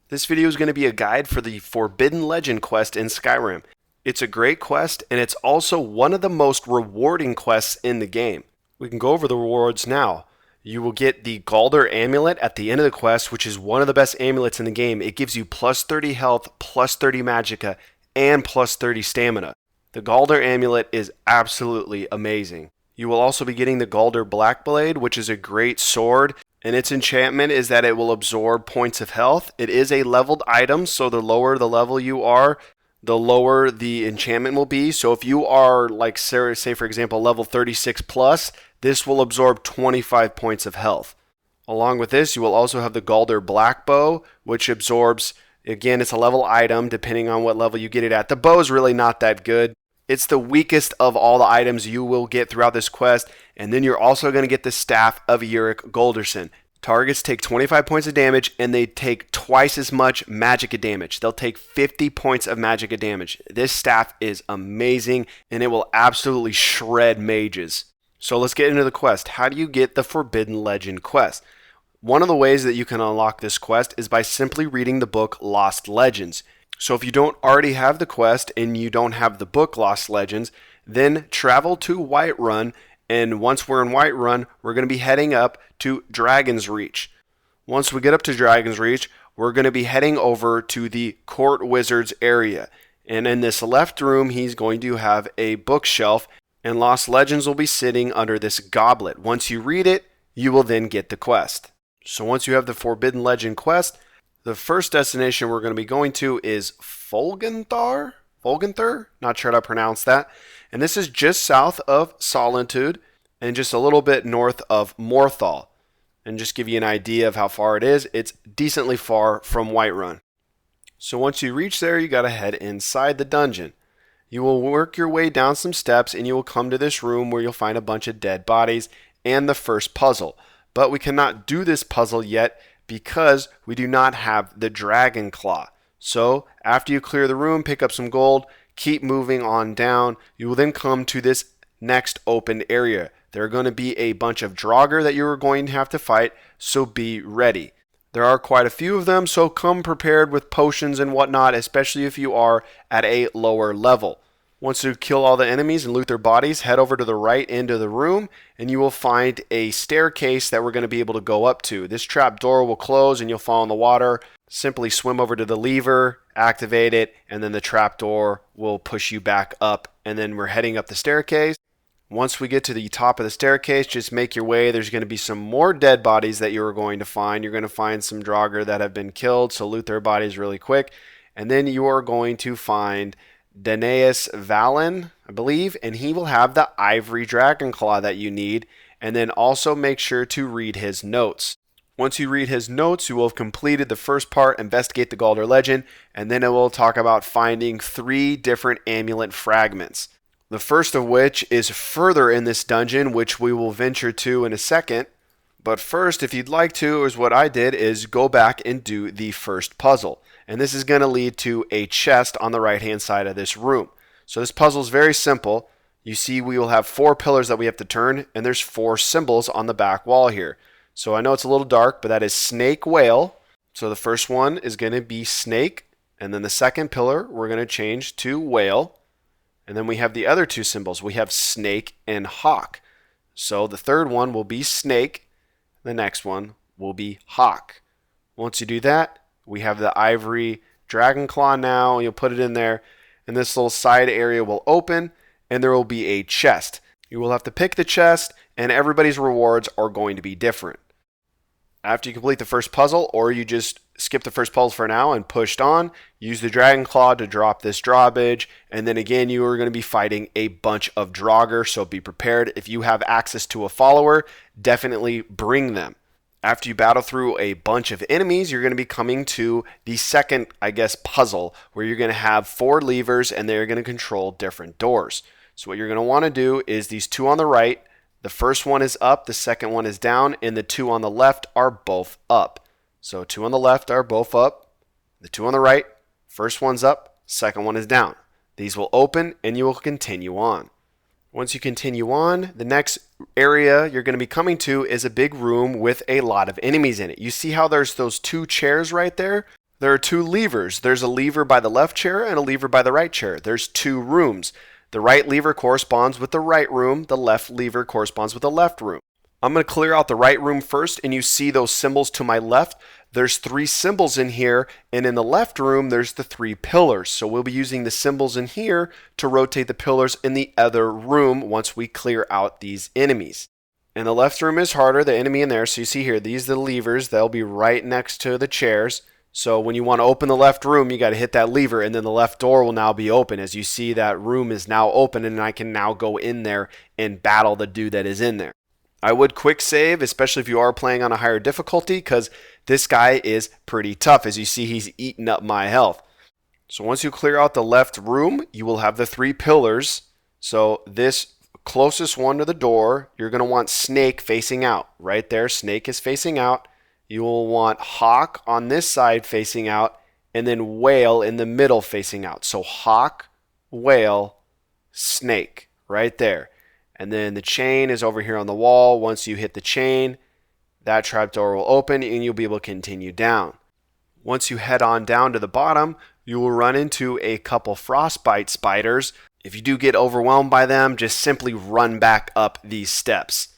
This video is going to be a guide for the Forbidden Legend quest in Skyrim. It's a great quest, and it's also one of the most rewarding quests in the game. We can go over the rewards now. You will get the Gauldar Amulet at the end of the quest, which is one of the best amulets in the game. It gives you plus 30 health, plus 30 magicka, and plus 30 stamina. The Gauldar Amulet is absolutely amazing. You will also be getting the Gauldar Blackblade, which is a great sword, and its enchantment is that it will absorb points of health. It is a leveled item, so the lower the level you are, the lower the enchantment will be. So if you are, like, say for example, level 36 plus, this will absorb 25 points of health. Along with this, you will also have the Gauldar Backbow, which absorbs, again, it's a level item depending on what level you get it at. The bow is really not that good. It's the weakest of all the items you will get throughout this quest. And then you're also going to get the Staff of Jyrik Gauldurson. Targets take 25 points of damage, and they take twice as much magicka damage. They'll take 50 points of magicka damage. This staff is amazing, and it will absolutely shred mages. So let's get into the quest. How do you get the Forbidden Legend quest? One of the ways that you can unlock this quest is by simply reading the book Lost Legends. So if you don't already have the quest and you don't have the book Lost Legends, then travel to Whiterun, and once we're in Whiterun, we're going to be heading up to Dragon's Reach. Once we get up to Dragon's Reach, we're going to be heading over to the Court Wizard's area. And in this left room, he's going to have a bookshelf, and Lost Legends will be sitting under this goblet. Once you read it, you will then get the quest. So once you have the Forbidden Legend quest, the first destination we're going to be going to is Folgunthur? Not sure how to pronounce that. And this is just south of Solitude and just a little bit north of Morthal. And just give you an idea of how far it is, it's decently far from Whiterun. So once you reach there, you got to head inside the dungeon. You will work your way down some steps and you will come to this room where you'll find a bunch of dead bodies and the first puzzle. But we cannot do this puzzle yet because we do not have the Dragon Claw. So after you clear the room, pick up some gold, keep moving on down. You will then come to this next open area. There are going to be a bunch of Draugr that you are going to have to fight, so be ready. There are quite a few of them, so come prepared with potions and whatnot, especially if you are at a lower level. Once you kill all the enemies and loot their bodies, head over to the right end of the room, and you will find a staircase that we're going to be able to go up to. This trap door will close and you'll fall in the water. Simply swim over to the lever, activate it, and then the trap door will push you back up, and then we're heading up the staircase. Once we get to the top of the staircase, just make your way. There's going to be some more dead bodies that you're going to find. You're going to find some Draugr that have been killed, so loot their bodies really quick. And then you are going to find Danaeus Valen, I believe, and he will have the Ivory Dragon Claw that you need. And then also make sure to read his notes. Once you read his notes, you will have completed the first part, investigate the Gauldar Legend, and then it will talk about finding 3 different amulet fragments. The first of which is further in this dungeon, which we will venture to in a second. But first, if you'd like to, is what I did, is go back and do the first puzzle. And this is going to lead to a chest on the right-hand side of this room. So this puzzle is very simple. You see we will have 4 pillars that we have to turn, and there's 4 symbols on the back wall here. So I know it's a little dark, but that is snake, whale. So the first one is going to be snake. And then the second pillar, we're going to change to whale. And then we have the other 2 symbols. We have snake and hawk. So the third one will be snake. The next one will be hawk. Once you do that, we have the ivory dragon claw now. You'll put it in there. And this little side area will open. And there will be a chest. You will have to pick the chest. And everybody's rewards are going to be different. After you complete the first puzzle, or you just skip the first puzzle for now and pushed on, use the Dragon Claw to drop this drawbridge, and then again you are going to be fighting a bunch of Draugr, so be prepared. If you have access to a follower, definitely bring them. After you battle through a bunch of enemies, you're going to be coming to the second, puzzle, where you're going to have 4 levers and they're going to control different doors. So what you're going to want to do is these 2 on the right. The first one is up, the second one is down, and the 2 on the left are both up. So 2 on the left are both up, the 2 on the right, first one's up, second one is down. These will open and you will continue on. Once you continue on, the next area you're going to be coming to is a big room with a lot of enemies in it. You see how there's those 2 chairs right there? There are two levers. There's a lever by the left chair and a lever by the right chair. There's two rooms. The right lever corresponds with the right room. The left lever corresponds with the left room. I'm going to clear out the right room first, and you see those symbols to my left. There's three symbols in here, and in the left room, there's the three pillars. So we'll be using the symbols in here to rotate the pillars in the other room once we clear out these enemies. And the left room is harder, the enemy in there. So you see here, these are the levers. They'll be right next to the chairs. So when you want to open the left room, you got to hit that lever, and then the left door will now be open. As you see, that room is now open, and I can now go in there and battle the dude that is in there. I would quick save, especially if you are playing on a higher difficulty, because this guy is pretty tough. As you see, he's eating up my health. So once you clear out the left room, you will have the three pillars. So this closest one to the door, you're going to want Snake facing out. Right there, Snake is facing out. You will want Hawk on this side facing out, and then Whale in the middle facing out. So Hawk, Whale, Snake, right there. And then the chain is over here on the wall. Once you hit the chain, that trapdoor will open, and you'll be able to continue down. Once you head on down to the bottom, you will run into a couple frostbite spiders. If you do get overwhelmed by them, just simply run back up these steps.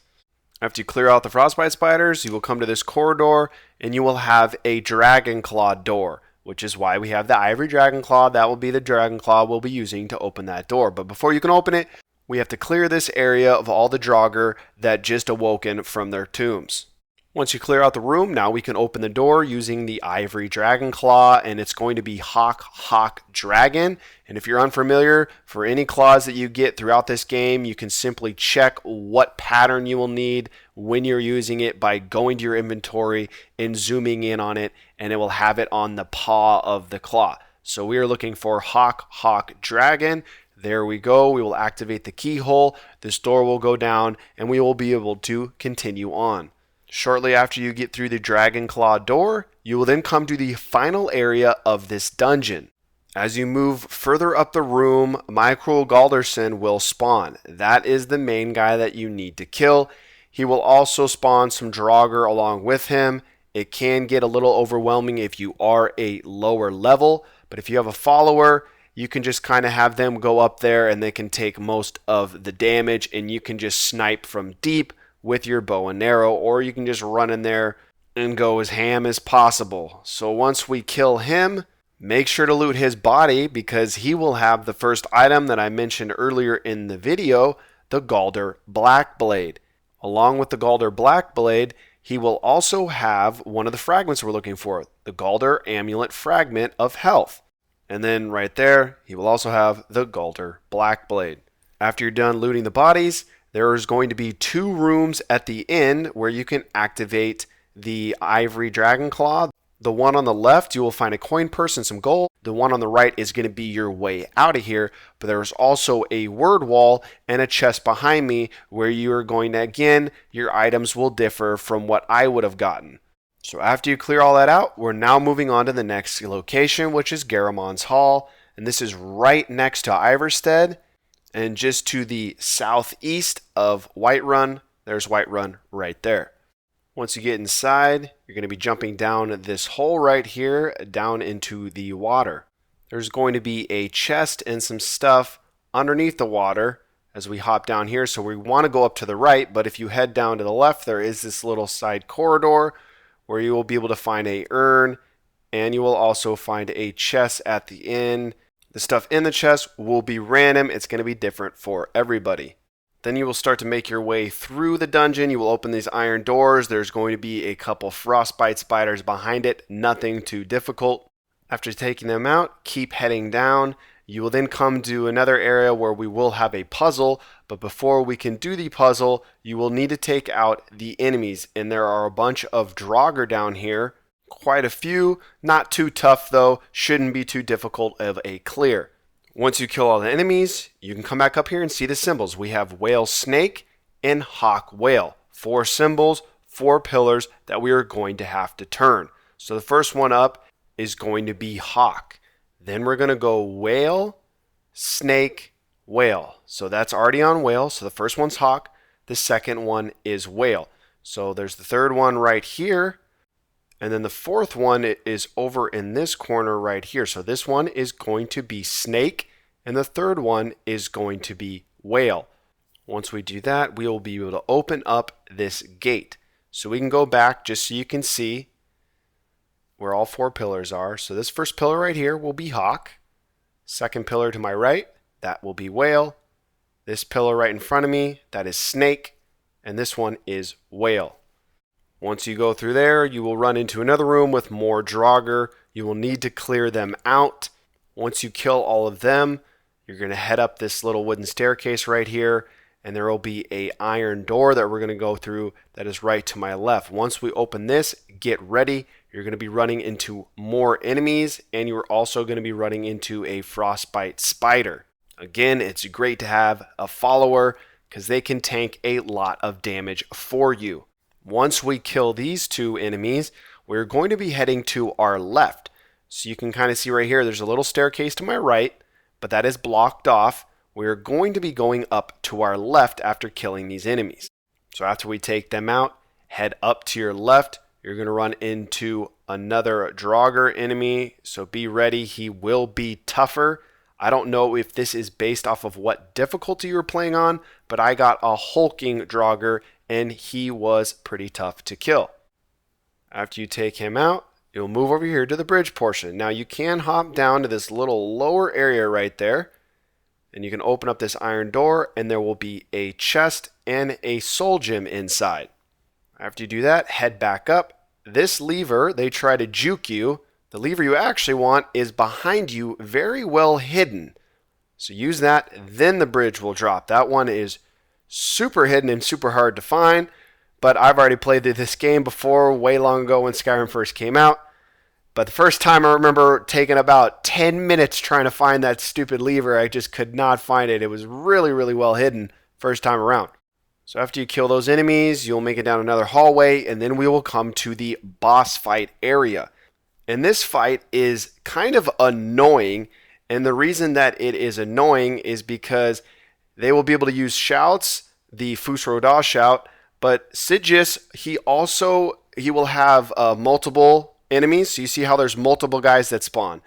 After you clear out the frostbite spiders, you will come to this corridor, and you will have a dragon claw door, which is why we have the ivory dragon claw. That will be the dragon claw we'll be using to open that door. But before you can open it, we have to clear this area of all the Draugr that just awoken from their tombs. Once you clear out the room, now we can open the door using the ivory dragon claw, and it's going to be Hawk, Hawk, Dragon. And if you're unfamiliar, for any claws that you get throughout this game, you can simply check what pattern you will need when you're using it by going to your inventory and zooming in on it, and it will have it on the paw of the claw. So we are looking for Hawk, Hawk, Dragon. There we go. We will activate the keyhole. This door will go down, and we will be able to continue on. Shortly after you get through the Dragon Claw door, you will then come to the final area of this dungeon. As you move further up the room, Micro Gauldurson will spawn. That is the main guy that you need to kill. He will also spawn some Draugr along with him. It can get a little overwhelming if you are a lower level, but if you have a follower, you can just kind of have them go up there and they can take most of the damage, and you can just snipe from deep with your bow and arrow, or you can just run in there and go as ham as possible. So once we kill him, make sure to loot his body, because he will have the first item that I mentioned earlier in the video, the Gauldar Blackblade. Along with the Gauldar Blackblade, he will also have one of the fragments we're looking for, the Gauldar Amulet Fragment of Health. And then right there, he will also have the Gauldar Blackblade. After you're done looting the bodies, there is going to be two rooms at the end where you can activate the Ivory Dragon Claw. The one on the left, you will find a coin purse and some gold. The one on the right is going to be your way out of here. But there's also a word wall and a chest behind me where you are going to, again, your items will differ from what I would have gotten. So after you clear all that out, we're now moving on to the next location, which is Geirmund's Hall. And this is right next to Ivarstead. And just to the southeast of Whiterun, there's Whiterun right there. Once you get inside, you're going to be jumping down this hole right here, down into the water. There's going to be a chest and some stuff underneath the water as we hop down here. So we want to go up to the right, but if you head down to the left, there is this little side corridor where you will be able to find a urn, and you will also find a chest at the end. The stuff in the chest will be random. It's going to be different for everybody. Then you will start to make your way through the dungeon. You will open these iron doors. There's going to be a couple frostbite spiders behind it. Nothing too difficult. After taking them out, keep heading down. You will then come to another area where we will have a puzzle. But before we can do the puzzle, you will need to take out the enemies. And there are a bunch of Draugr down here. Quite a few, not too tough though, shouldn't be too difficult of a clear. Once you kill all the enemies, you can come back up here and see the symbols. We have Whale Snake and Hawk Whale. 4 symbols, 4 pillars that we are going to have to turn. So the first one up is going to be Hawk. Then we're going to go Whale, Snake, Whale. So that's already on Whale, so the first one's Hawk. The second one is Whale. So there's the third one right here. And then the fourth one is over in this corner right here. So this one is going to be snake, and the third one is going to be whale. Once we do that, we will be able to open up this gate. So we can go back just so you can see where all four pillars are. So this first pillar right here will be hawk. Second pillar to my right, that will be whale. This pillar right in front of me, that is snake. And this one is whale. Once you go through there, you will run into another room with more Draugr. You will need to clear them out. Once you kill all of them, you're going to head up this little wooden staircase right here, and there will be an iron door that we're going to go through that is right to my left. Once we open this, get ready. You're going to be running into more enemies, and you're also going to be running into a frostbite spider. Again, it's great to have a follower because they can tank a lot of damage for you. Once we kill these two enemies, we're going to be heading to our left. So you can kind of see right here, there's a little staircase to my right, but that is blocked off. We're going to be going up to our left after killing these enemies. So after we take them out, head up to your left. You're going to run into another Draugr enemy, so be ready. He will be tougher. I don't know if this is based off of what difficulty you're playing on, but I got a hulking Draugr, and he was pretty tough to kill. After you take him out, you'll move over here to the bridge portion. Now you can hop down to this little lower area right there, and you can open up this iron door, and there will be a chest and a soul gem inside. After you do that, head back up. This lever, they try to juke you. The lever you actually want is behind you, very well hidden. So use that, then the bridge will drop. That one is super hidden and super hard to find, but I've already played this game before, way long ago when Skyrim first came out. But the first time I remember taking about 10 minutes trying to find that stupid lever. I just could not find it. It was really, really well hidden first time around. So after you kill those enemies, you'll make it down another hallway, and then we will come to the boss fight area. And this fight is kind of annoying, and the reason that it is annoying is because they will be able to use shouts, the Fus Ro Dah shout, but Sigis, he will have multiple enemies. So you see how there's multiple guys that spawn.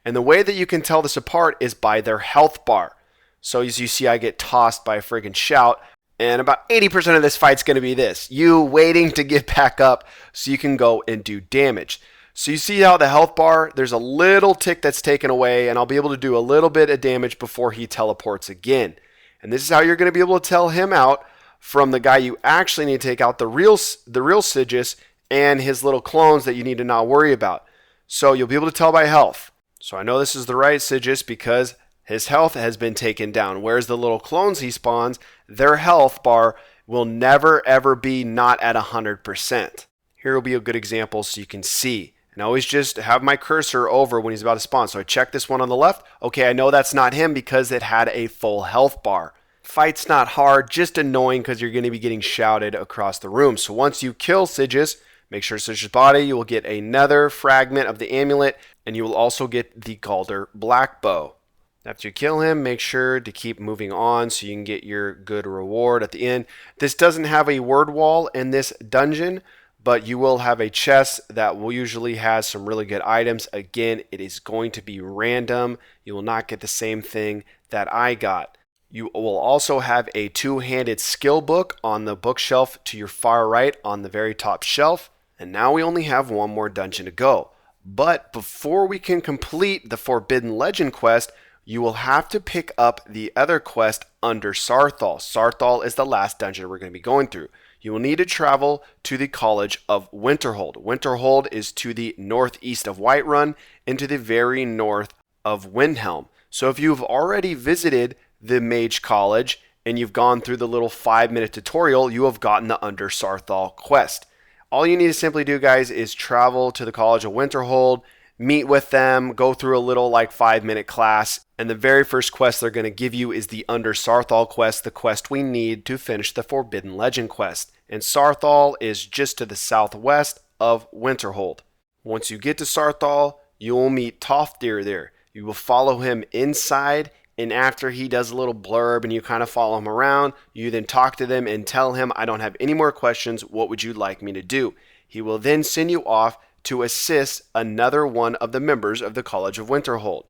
And the way that you can tell this apart is by their health bar. So as you see, I get tossed by a friggin' shout. And about 80% of this fight's going to be this. You waiting to get back up so you can go and do damage. So you see how the health bar, there's a little tick that's taken away, and I'll be able to do a little bit of damage before he teleports again. And this is how you're going to be able to tell him out from the guy you actually need to take out, the real Sigis, and his little clones that you need to not worry about. So you'll be able to tell by health. So I know this is the right Sigis because his health has been taken down. Whereas the little clones he spawns, their health bar will never ever be not at 100%. Here will be a good example so you can see. And I always just have my cursor over when he's about to spawn. So I check this one on the left. Okay, I know that's not him because it had a full health bar. Fight's not hard, just annoying because you're going to be getting shouted across the room. So once you kill Sigis, make sure Sigis' body, you will get another fragment of the amulet, and you will also get the Gauldar Blackbow. After you kill him, make sure to keep moving on so you can get your good reward at the end. This doesn't have a word wall in this dungeon, but you will have a chest that will usually has some really good items. Again, it is going to be random. You will not get the same thing that I got. You will also have a two-handed skill book on the bookshelf to your far right on the very top shelf. And now we only have one more dungeon to go. But before we can complete the Forbidden Legend quest, you will have to pick up the other quest under Saarthal. Saarthal is the last dungeon we're going to be going through. You will need to travel to the College of Winterhold. Winterhold is to the northeast of Whiterun and to the very north of Windhelm. So if you've already visited the Mage College and you've gone through the little 5-minute tutorial, you have gotten the Under Saarthal quest. All you need to simply do, guys, is travel to the College of Winterhold, meet with them, go through a little 5-minute class, and the very first quest they're going to give you is the Under Saarthal quest, the quest we need to finish the Forbidden Legend quest. And Saarthal is just to the southwest of Winterhold. Once you get to Saarthal, you will meet Toftir there. You will follow him inside, and after he does a little blurb and you kind of follow him around, you then talk to them and tell him, I don't have any more questions, what would you like me to do? He will then send you off to assist another one of the members of the College of Winterhold.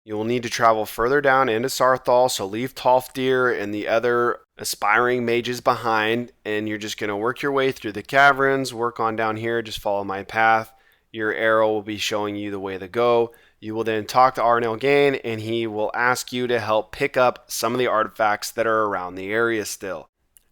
You will need to travel further down into Saarthal, so leave Tolfdir and the other aspiring mages behind, and you're just going to work your way through the caverns, work on down here, just follow my path. Your arrow will be showing you the way to go. You will then talk to Arnel Gain, and he will ask you to help pick up some of the artifacts that are around the area still.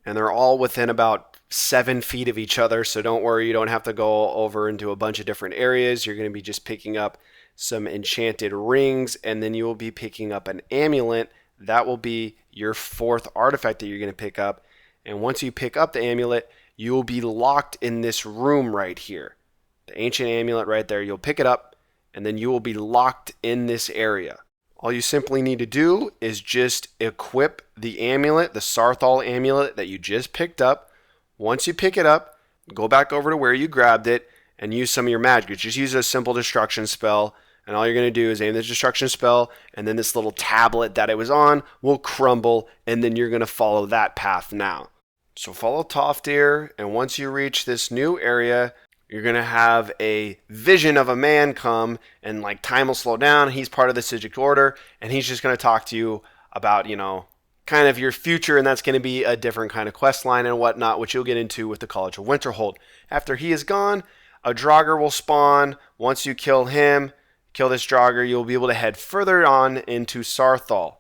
And they're all within about 7 feet of each other, so don't worry, you don't have to go over into a bunch of different areas. You're going to be just picking up some enchanted rings, and then you will be picking up an amulet. That will be your 4th artifact that you're going to pick up. And once you pick up the amulet, you will be locked in this room right here. The ancient amulet right there, you'll pick it up, and then you will be locked in this area. All you simply need to do is just equip the amulet, the Saarthal amulet that you just picked up. Once you pick it up, go back over to where you grabbed it and use some of your magic. Just use a simple destruction spell, and all you're going to do is aim the destruction spell, and then this little tablet that it was on will crumble, and then you're going to follow that path now. So follow Tolfdir, and once you reach this new area, you're going to have a vision of a man come, and like time will slow down. He's part of the Sigic Order, and he's just going to talk to you about, kind of your future, and that's going to be a different kind of quest line and whatnot, which you'll get into with the College of Winterhold. After he is gone, a Draugr will spawn. Once you kill him, kill this Draugr, you'll be able to head further on into Saarthal.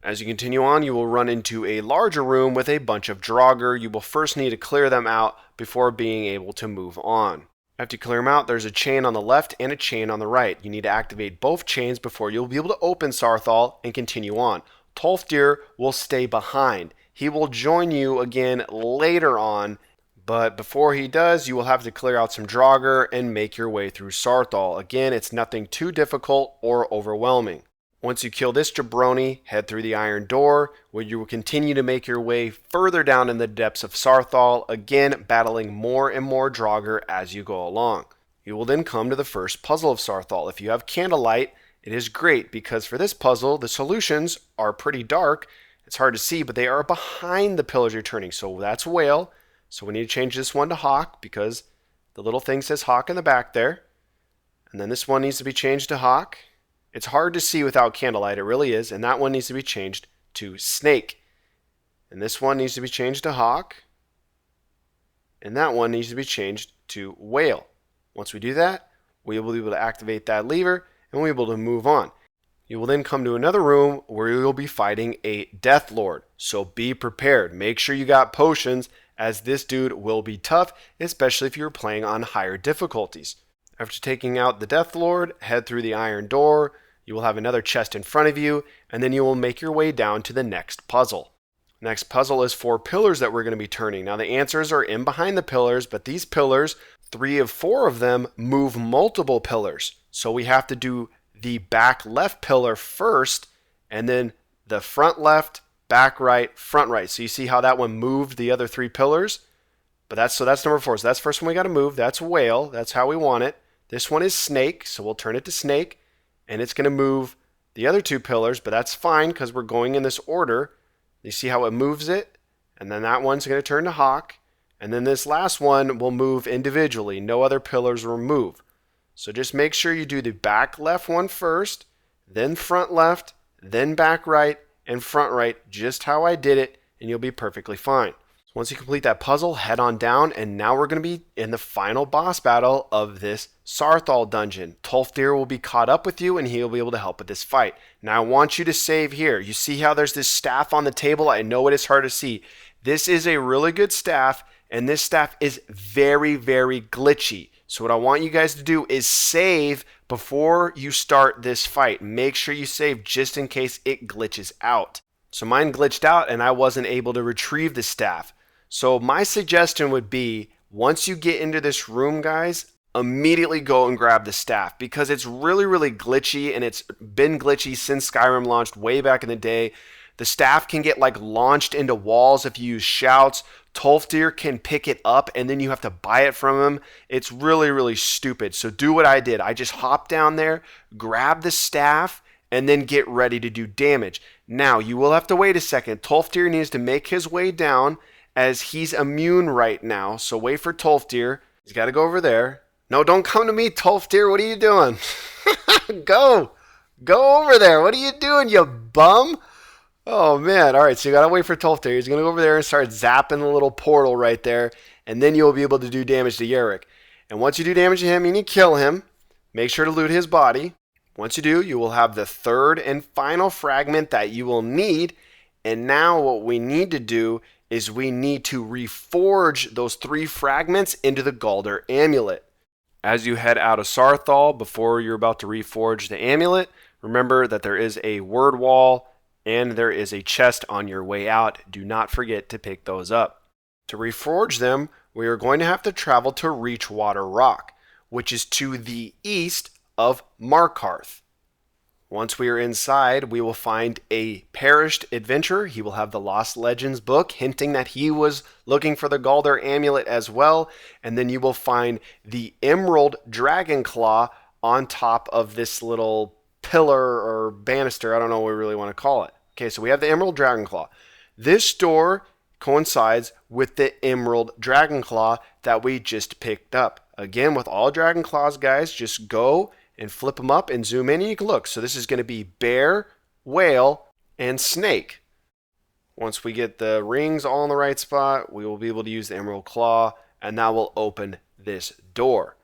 As you continue on, you will run into a larger room with a bunch of Draugr. You will first need to clear them out before being able to move on. After you clear them out, there's a chain on the left and a chain on the right. You need to activate both chains before you'll be able to open Saarthal and continue on. Tolfdir will stay behind. He will join you again later on, but before he does, you will have to clear out some Draugr and make your way through Saarthal. Again, it's nothing too difficult or overwhelming. Once you kill this jabroni, head through the iron door, where you will continue to make your way further down in the depths of Saarthal, again battling more and more Draugr as you go along. You will then come to the first puzzle of Saarthal. If you have candlelight, it is great because for this puzzle, the solutions are pretty dark. It's hard to see, but they are behind the pillars you're turning. So that's whale. So we need to change this one to hawk because the little thing says hawk in the back there. And then this one needs to be changed to hawk. It's hard to see without candlelight, it really is, and that one needs to be changed to snake. And this one needs to be changed to hawk. And that one needs to be changed to whale. Once we do that, we will be able to activate that lever, and we'll be able to move on. You will then come to another room where you will be fighting a Death Lord. So be prepared. Make sure you got potions, as this dude will be tough, especially if you're playing on higher difficulties. After taking out the Death Lord, head through the iron door. You will have another chest in front of you, and then you will make your way down to the next puzzle. Next puzzle is 4 pillars that we're going to be turning. Now the answers are in behind the pillars, but these pillars, 3 of 4 of them, move multiple pillars. So we have to do the back left pillar first, and then the front left, back right, front right. So you see how that one moved the other 3 pillars? But that's number 4. So that's the first one we got to move. That's whale. That's how we want it. This one is snake, so we'll turn it to snake, and it's going to move the other 2 pillars, but that's fine because we're going in this order. You see how it moves it? And then that one's going to turn to hawk, and then this last one will move individually. No other pillars will move. So just make sure you do the back left one first, then front left, then back right, and front right, just how I did it, and you'll be perfectly fine. Once you complete that puzzle, head on down, and now we're going to be in the final boss battle of this Saarthal dungeon. Tolfdir will be caught up with you, and he'll be able to help with this fight. Now I want you to save here. You see how there's this staff on the table? I know it is hard to see. This is a really good staff, and this staff is very, very glitchy. So what I want you guys to do is save before you start this fight. Make sure you save just in case it glitches out. So mine glitched out, and I wasn't able to retrieve the staff. So my suggestion would be, once you get into this room, guys, immediately go and grab the staff because it's really, really glitchy, and it's been glitchy since Skyrim launched way back in the day. The staff can get launched into walls if you use shouts. Tolfdir can pick it up, and then you have to buy it from him. It's really, really stupid. So do what I did. I just hopped down there, grab the staff, and then get ready to do damage. Now, you will have to wait a second. Tolfdir needs to make his way down, as he's immune right now. So wait for Tolfdir. He's got to go over there. No, don't come to me, Tolftir. What are you doing? Go. Go over there. What are you doing, you bum? Oh, man. All right, so you got to wait for Tolftir. He's going to go over there and start zapping the little portal right there, and then you'll be able to do damage to Jyrik. And once you do damage to him, you need to kill him. Make sure to loot his body. Once you do, you will have the third and final fragment that you will need. And now what we need to do is we need to reforge those 3 fragments into the Gauldar Amulet. As you head out of Saarthal, before you're about to reforge the amulet, remember that there is a word wall and there is a chest on your way out. Do not forget to pick those up. To reforge them, we are going to have to travel to Reachwater Rock, which is to the east of Markarth. Once we are inside, we will find a perished adventurer. He will have the Lost Legends book, hinting that he was looking for the Gauldar Amulet as well. And then you will find the Emerald Dragon Claw on top of this little pillar or banister. I don't know what we really want to call it. Okay, so we have the Emerald Dragon Claw. This door coincides with the Emerald Dragon Claw that we just picked up. Again, with all Dragon Claws, guys, just go and flip them up and zoom in and you can look. So this is going to be bear, whale, and snake. Once we get the rings all in the right spot, we will be able to use the Emerald Claw, and that will open this door.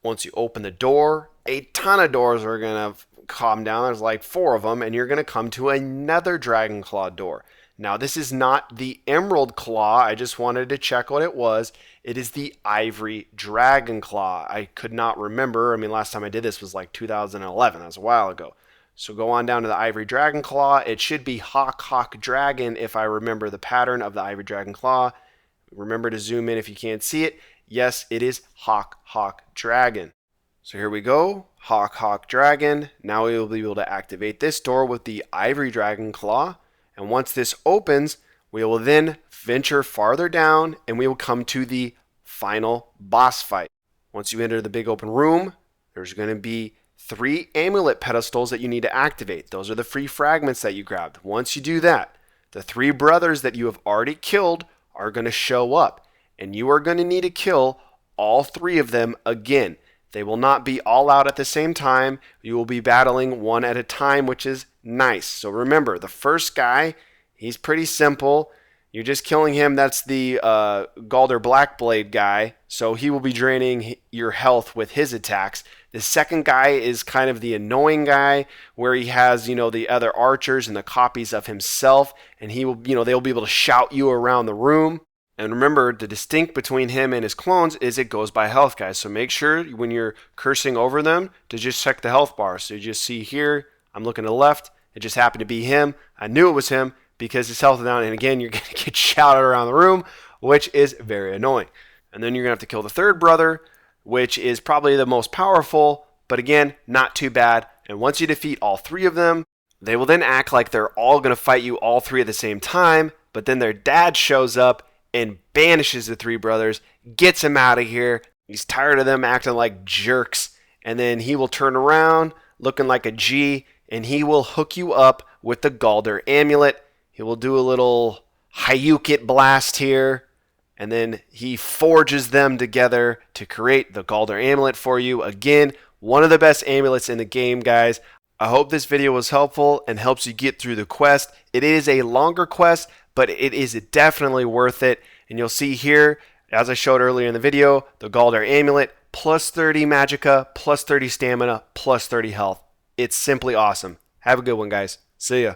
Once you open the door, a ton of doors are going to come down. There's like 4 of them, and you're going to come to another Dragon Claw door. Now, this is not the Emerald Claw. I just wanted to check what it was. It is the Ivory Dragon Claw. I could not remember. I mean, last time I did this was like 2011. That was a while ago. So go on down to the Ivory Dragon Claw. It should be Hawk Dragon if I remember the pattern of the Ivory Dragon Claw. Remember to zoom in if you can't see it. Yes, it is Hawk Dragon. So here we go. Hawk Dragon. Now we will be able to activate this door with the Ivory Dragon Claw. And once this opens, we will then venture farther down and we will come to the final boss fight. Once you enter the big open room, there's going to be 3 amulet pedestals that you need to activate. Those are the free fragments that you grabbed. Once you do that, the 3 brothers that you have already killed are going to show up. And you are going to need to kill all 3 of them again. They will not be all out at the same time. You will be battling one at a time, which is nice. So remember, the first guy, he's pretty simple. You're just killing him. That's the Gauldar Blackblade guy. So he will be draining your health with his attacks. The second guy is kind of the annoying guy where he has, the other archers and the copies of himself. And he will, they'll be able to shout you around the room. And remember, the distinct between him and his clones is it goes by health, guys. So make sure when you're cursing over them to just check the health bar. So you just see here, I'm looking to the left. It just happened to be him. I knew it was him because his health is down. And again, you're going to get shouted around the room, which is very annoying. And then you're going to have to kill the third brother, which is probably the most powerful, but again, not too bad. And once you defeat all 3 of them, they will then act like they're all going to fight you all 3 at the same time. But then their dad shows up and banishes the 3 brothers, gets him out of here. He's tired of them acting like jerks. And then he will turn around looking like a G, and he will hook you up with the Gauldar Amulet. He will do a little Hayukit blast here, and then he forges them together to create the Gauldar Amulet for you. Again, one of the best amulets in the game, guys. I hope this video was helpful and helps you get through the quest. It is a longer quest, but it is definitely worth it. And you'll see here, as I showed earlier in the video, the Gauldar Amulet, plus 30 Magicka, plus 30 Stamina, plus 30 Health. It's simply awesome. Have a good one, guys. See ya.